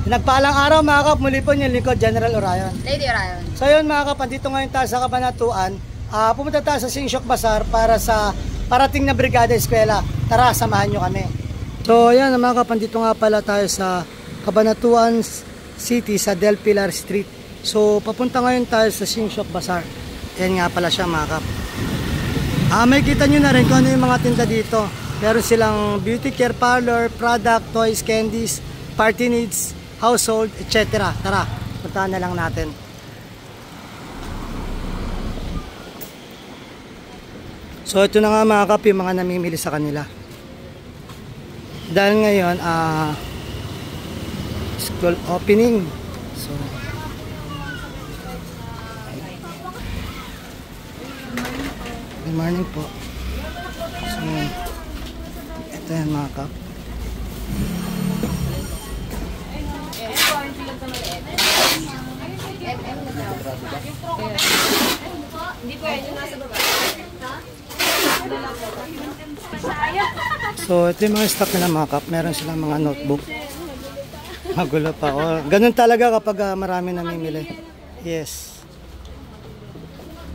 Nagpaalang araw mga kap, muli po yung lingkod, General Orayon. Lady Orayon. So yun mga kap, dito ngayon tayo sa Cabanatuan. Pumunta tayo sa Singshok Bazaar para sa parating na Brigada Eskwela. Tara, samahan nyo kami. So yan mga kap, dito nga pala tayo sa Cabanatuan City sa Del Pilar Street. So papunta ngayon tayo sa Singshok Bazaar. Yan nga pala siya mga kap. May kita nyo na rin kung ano yung mga tinda dito. Meron silang beauty care parlor, product, toys, candies, party needs, household, etc. Tara, puntahan na lang natin. So ito na nga mga kap, yung mga namimili sa kanila. Dahil ngayon, school opening. So, good morning po. So, ito yan mga kap. So ito yung mga stock nila mga kap. Meron silang mga notebook. Magulo pa. Ganun talaga kapag marami namimili. Yes.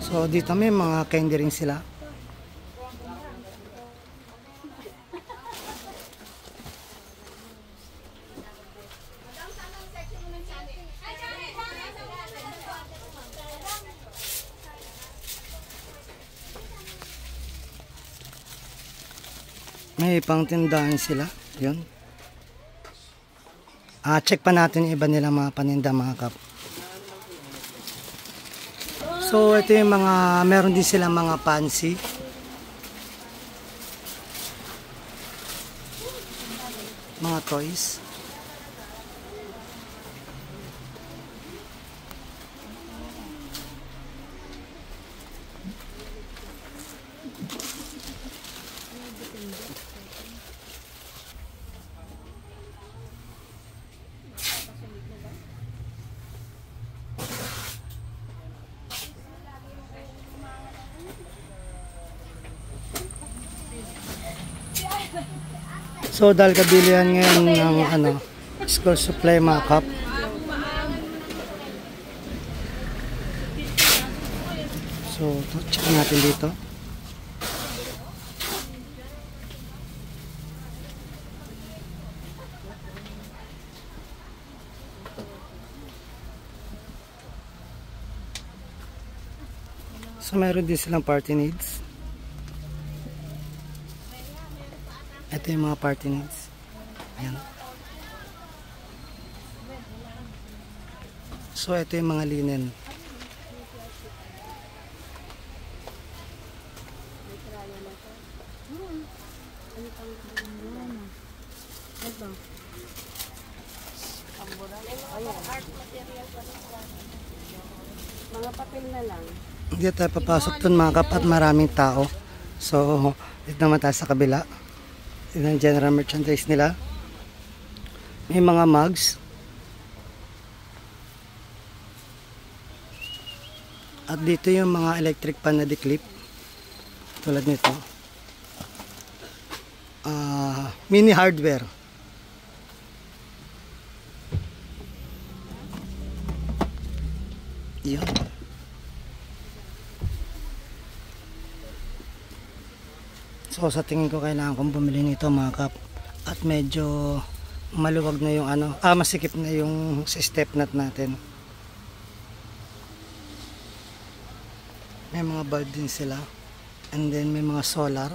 So dito may mga candy ring sila. May pang tindahan sila. Yun. Check pa natin yung iba nila mga paninda mga kap. So ito yung mga, meron din sila mga fancy. Mga toys. So dahil kabilihan ngayon ng school supply mga kap. So check natin dito. So mayroon din silang party needs. Ito yung mga party needs. Ayan. So ito yung mga linen. Mga papel na lang. Hindi tayo papasok dun mga kap at maraming tao. So dito naman tayo sa kabila. Ito ang general merchandise nila. May mga mugs. At dito yung mga electric pan na declip. Tulad nito. Mini hardware. Yun. So sa tingin ko kailangan kong bumili nito mga kap. At medyo maluwag na yung masikip na yung step nut natin. May mga bulb din sila. And then may mga solar.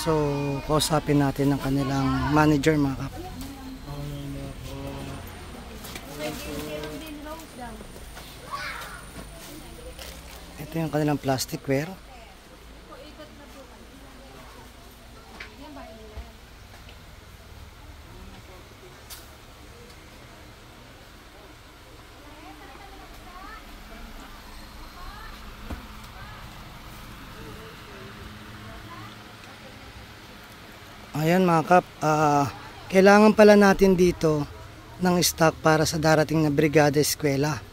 So kausapin natin ang kanilang manager mga kap. Ito yung kanilang plasticware. Ayan mga kap, kailangan pala natin dito ng stock para sa darating na Brigada Eskwela.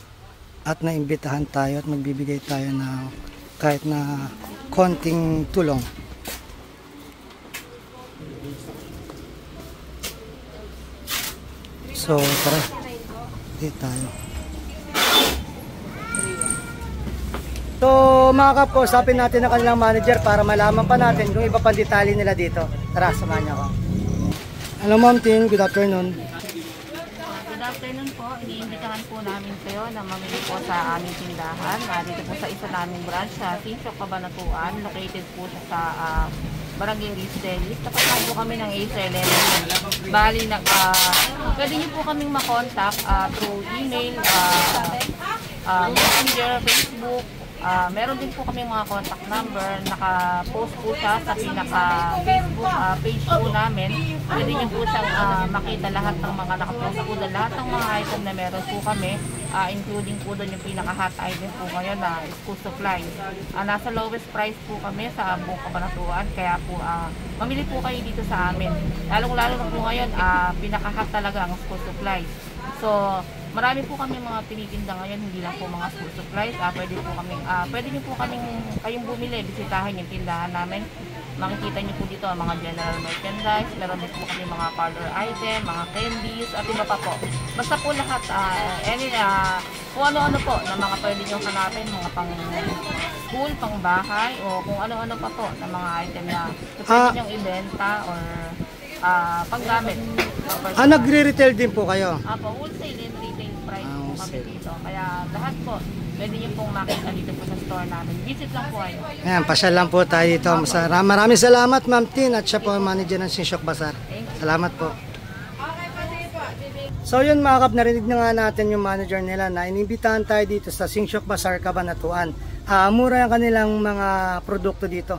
At naimbitahan tayo at magbibigay tayo ng kahit na konting tulong. So, tara. Dito tayo. So, mga kap, usapin natin ang kanilang manager para malaman pa natin kung iba pang detalye nila dito. Tara, samahan niyo ako. Hello, Ma'am Tin. Good afternoon. Good afternoon po. Iniimbitahan po namin kayo na mamili po sa aming tindahan. Dito po sa isa naming branch sa Sinchok, Cabanatuan. Located po siya sa Barangay Ristelis. Tapat lang po kami ng A7. Bali, pwede niyo po kaming makontak through email, Messenger, Facebook. Meron din po kami mga contact number. Naka-post po siya sa pinaka-Facebook page po namin. Pwede niyo po siyang makita lahat ng mga nakapost po doon. Lahat ng mga item na meron po kami, including po doon yung pinaka-hot item po ngayon na school supplies. Nasa lowest price po kami sa buong Cabanatuan. Kaya po, mamili po kayo dito sa amin. Lalong-lalo na po ngayon, pinaka-hot talaga ang school supplies. So, marami po kami mga tinitinda ngayon, hindi lang po mga school supplies. Pwede niyo po kayong bumili, bisitahin yung tindahan namin. Makikita niyo po dito ang mga general merchandise. Meron din po kami mga parlor item, mga candies, at iba pa po. Basta po lahat, kung ano-ano po na mga pwede niyo hanapin, mga pang school, pang bahay, o kung ano-ano pa po na mga item na pwede niyong ibenta or panggamit. Nagre-retail din po kayo? Apo, wholesale and retail price po kami dito. Kaya lahat po, pwede niyo pong makita dito po sa store namin. Visit lang po kayo. Ayan, pasyal lang po tayo dito. Maraming salamat, Ma'am Tin, at siya po ang manager ng Sinchok Bazaar. Salamat po. So yun mga kap, narinig na nga natin yung manager nila na inimbitahan tayo dito sa Sinchok Bazaar, Cabanatuan. Mura yung kanilang mga produkto dito.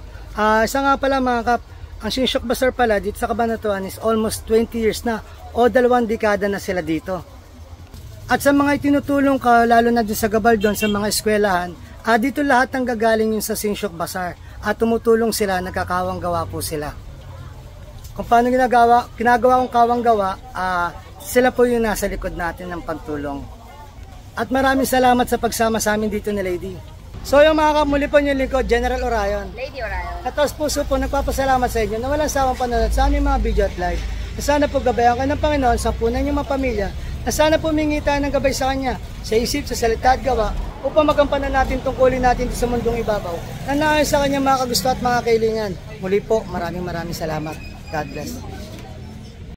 Isa nga pala mga kap, ang Sinchok Bazaar pala dito sa Cabanatuan is almost 20 years na o 2 dekada na sila dito. At sa mga itinutulong ka, lalo na dun sa Gabaldon, sa mga eskwelahan, dito lahat ang gagaling yun sa Sinchok Bazaar. At tumutulong sila, nagkakawang gawa po sila. Kung paano ginagawa kong kawang gawa, sila po yung nasa likod natin ng pagtulong. At maraming salamat sa pagsama sa amin dito ni Lady. So yung mga kamuli po yung lingkod, General Orayon. Lady Orayon. At taos puso po, nagpapasalamat sa inyo na walang sawang panonood sa aming mga video at live. Na sana po gabayan kayo ng Panginoon sa punan yung mga pamilya. Na sana po humingi tayo ng gabay sa Kanya, sa isip, sa salita at gawa, upang magampanan natin tungkulin natin sa mundong ibabaw. Na naayon sa Kanya mga kagusto at mga kailingan. Muli po, maraming salamat. God bless.